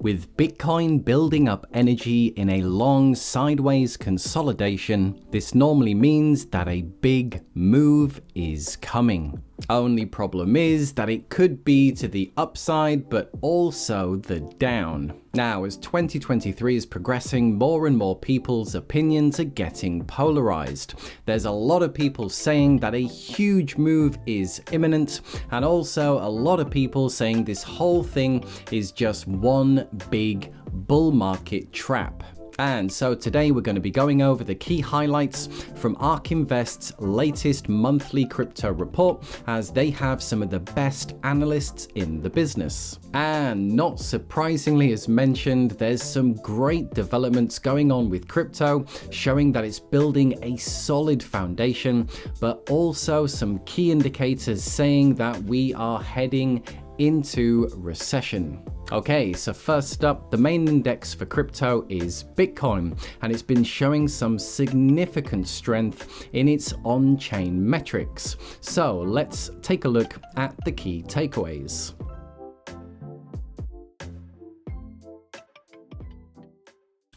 With Bitcoin building up energy in a long sideways consolidation, this normally means that a big move is coming. Only problem is that it could be to the upside, but also the down. Now, as 2023 is progressing, more and more people's opinions are getting polarized. There's a lot of people saying that a huge move is imminent, and also a lot of people saying this whole thing is just one big bull market trap. And so today we're going to be going over the key highlights from Ark Invest's latest monthly crypto report, as they have some of the best analysts in the business. And not surprisingly, as mentioned, there's some great developments going on with crypto, showing that it's building a solid foundation, but also some key indicators saying that we are heading into recession. Okay, so first up, the main index for crypto is Bitcoin, and it's been showing some significant strength in its on-chain metrics. So let's take a look at the key takeaways.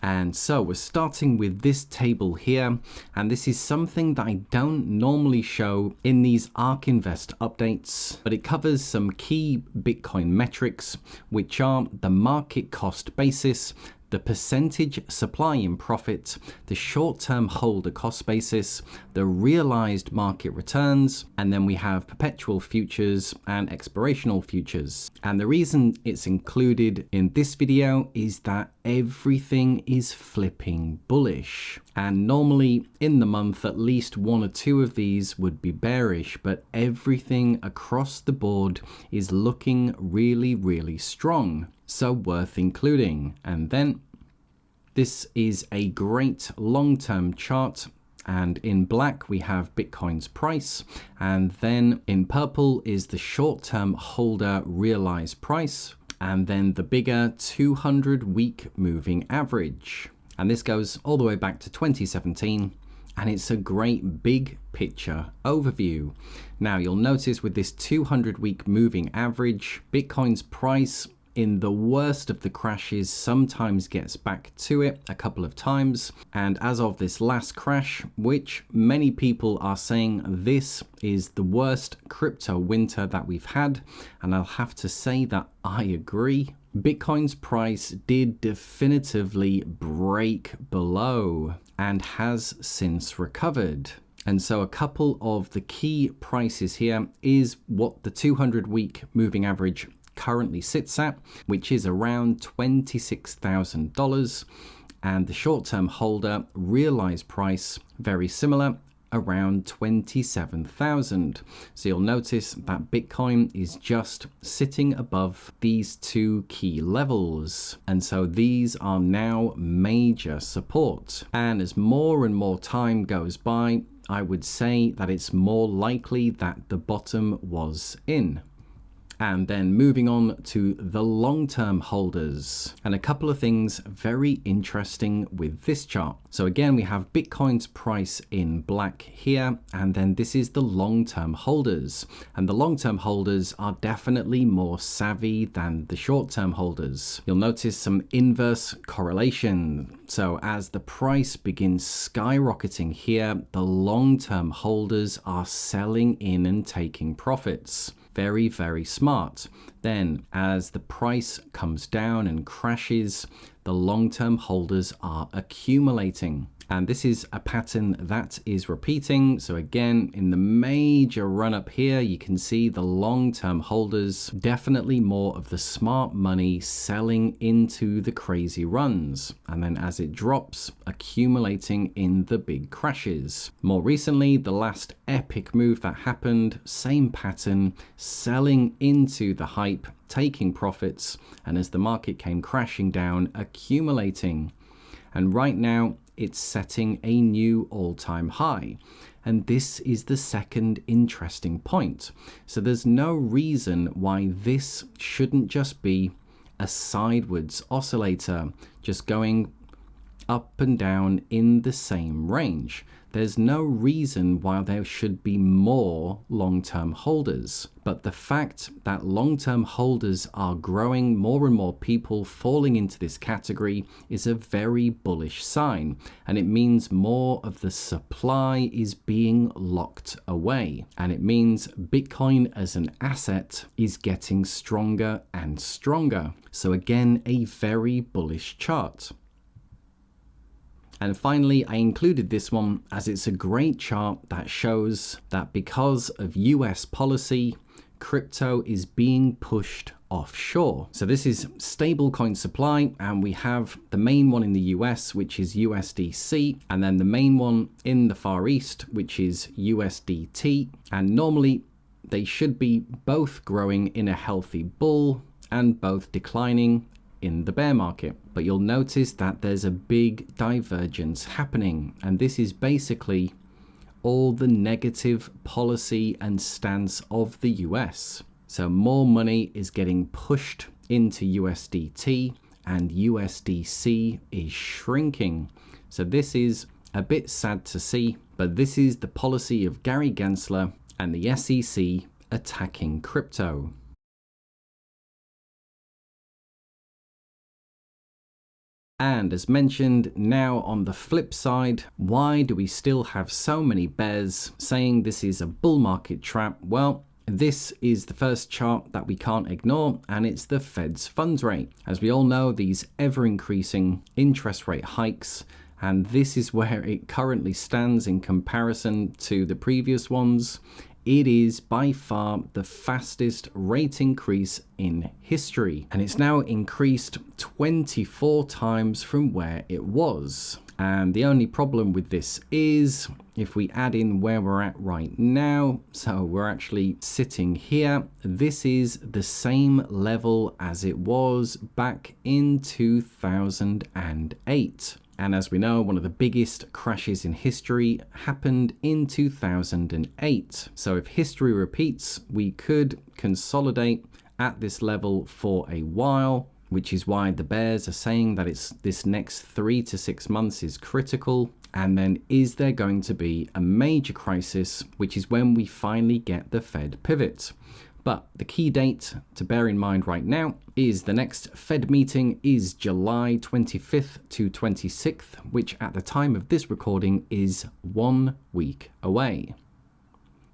And so we're starting with this table here, and this is something that I don't normally show in these Ark Invest updates, but it covers some key Bitcoin metrics, which are the market cost basis, the percentage supply in profit, the short-term holder cost basis, the realized market returns, and then we have perpetual futures and expirational futures. And the reason it's included in this video is that everything is flipping bullish. And normally in the month, at least one or two of these would be bearish, but everything across the board is looking really, really strong. So worth including. And then this is a great long-term chart. And in black, we have Bitcoin's price. And then in purple is the short-term holder realized price. And then the bigger 200-week moving average. And this goes all the way back to 2017. And it's a great big picture overview. Now you'll notice with this 200-week moving average, Bitcoin's price in the worst of the crashes sometimes gets back to it a couple of times. And as of this last crash, which many people are saying this is the worst crypto winter that we've had, and I'll have to say that I agree. Bitcoin's price did definitively break below and has since recovered. And so a couple of the key prices here is what the 200-week moving average currently sits at, which is around $26,000, and the short-term holder realized price very similar, around 27,000. So you'll notice that Bitcoin is just sitting above these two key levels, and so these are now major support. And as more and more time goes by, I would say that it's more likely that the bottom was in. And then moving on to the long-term holders, and a couple of things very interesting with this chart. So again, we have Bitcoin's price in black here, and then this is the long-term holders. And the long-term holders are definitely more savvy than the short-term holders. You'll notice some inverse correlation. So as the price begins skyrocketing here, the long-term holders are selling in and taking profits. Very, very smart. Then as the price comes down and crashes, the long-term holders are accumulating. And this is a pattern that is repeating. So again, in the major run up here, you can see the long-term holders, definitely more of the smart money selling into the crazy runs. And then as it drops, accumulating in the big crashes. More recently, the last epic move that happened, same pattern, selling into the hype, taking profits, and as the market came crashing down, accumulating. And right now, it's setting a new all-time high. And this is the second interesting point. So there's no reason why this shouldn't just be a sideways oscillator, just going up and down in the same range. there's no reason why there should be more long-term holders. But the fact that long-term holders are growing, more and more people falling into this category, is a very bullish sign. And it means more of the supply is being locked away. And it means Bitcoin as an asset is getting stronger and stronger. So again, a very bullish chart. And finally, I included this one as it's a great chart that shows that because of US policy, crypto is being pushed offshore. So this is stablecoin supply, and we have the main one in the US, which is USDC, and then the main one in the Far East, which is USDT. And normally they should be both growing in a healthy bull and both declining in the bear market. But you'll notice that there's a big divergence happening, and this is basically all the negative policy and stance of the US. So more money is getting pushed into USDT and USDC is shrinking. So this is a bit sad to see, but this is the policy of Gary Gensler and the SEC attacking crypto. And as mentioned, now on the flip side, why do we still have so many bears saying this is a bull market trap? Well, this is the first chart that we can't ignore, and it's the Fed's funds rate. As we all know, these ever increasing interest rate hikes, and this is where it currently stands in comparison to the previous ones. It is by far the fastest rate increase in history, and it's now increased 24 times from where it was. And the only problem with this is if we add in where we're at right now, so we're actually sitting here, this is the same level as it was back in 2008. And as we know, one of the biggest crashes in history happened in 2008. So if history repeats, we could consolidate at this level for a while, which is why the bears are saying that it's this next 3 to 6 months is critical. And then is there going to be a major crisis, which is when we finally get the Fed pivot? But the key date to bear in mind right now is the next Fed meeting is July 25th to 26th, which at the time of this recording is 1 week away.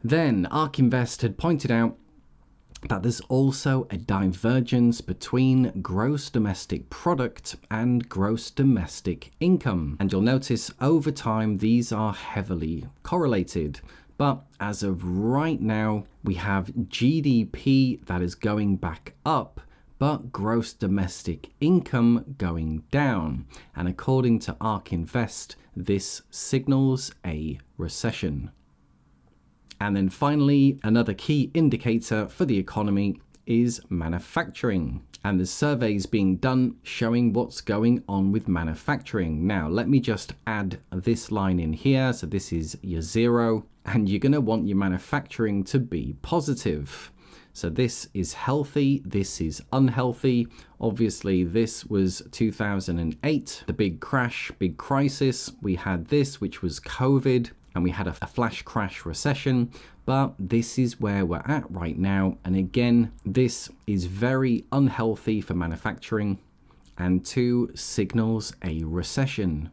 Then Ark Invest had pointed out that there's also a divergence between gross domestic product and gross domestic income. And you'll notice over time these are heavily correlated. But as of right now, we have GDP that is going back up, but gross domestic income going down. And according to Ark Invest, this signals a recession. And then finally, another key indicator for the economy is manufacturing. And there's surveys being done showing what's going on with manufacturing. Now, let me just add this line in here. So this is your 0, and you're going to want your manufacturing to be positive. So this is healthy, this is unhealthy. Obviously, this was 2008, the big crash, big crisis. We had this, which was COVID, and we had a flash crash recession. But this is where we're at right now. And again, this is very unhealthy for manufacturing, and 2 signals a recession.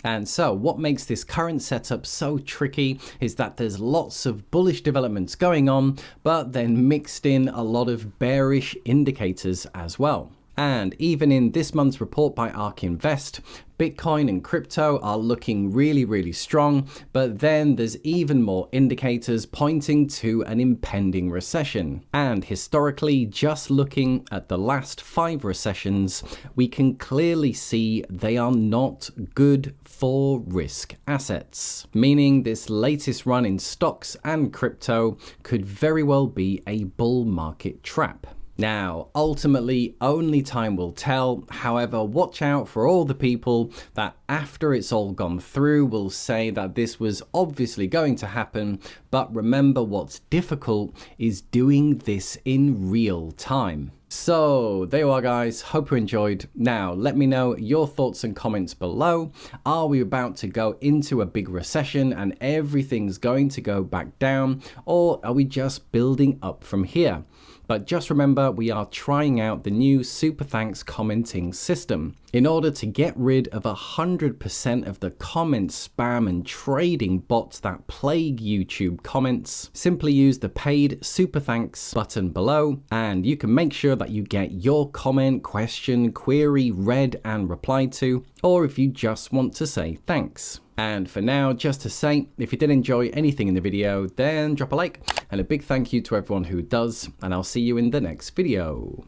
And so what makes this current setup so tricky is that there's lots of bullish developments going on, but then mixed in a lot of bearish indicators as well. And even in this month's report by Ark Invest, Bitcoin and crypto are looking really, really strong, but then there's even more indicators pointing to an impending recession. And historically, just looking at the last 5 recessions, we can clearly see they are not good for risk assets, meaning this latest run in stocks and crypto could very well be a bull market trap. Now, ultimately, only time will tell. However, watch out for all the people that after it's all gone through will say that this was obviously going to happen. But remember, what's difficult is doing this in real time. So there you are, guys. Hope you enjoyed. Now let me know your thoughts and comments below. Are we about to go into a big recession and everything's going to go back down, or are we just building up from here? But just remember, we are trying out the new SuperThanks commenting system. In order to get rid of 100% of the comment spam and trading bots that plague YouTube comments, simply use the paid SuperThanks button below, and you can make sure that you get your comment, question, query read and replied to, or if you just want to say thanks. And for now, just to say, if you did enjoy anything in the video, then drop a like, and a big thank you to everyone who does, and I'll see you in the next video.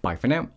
Bye for now.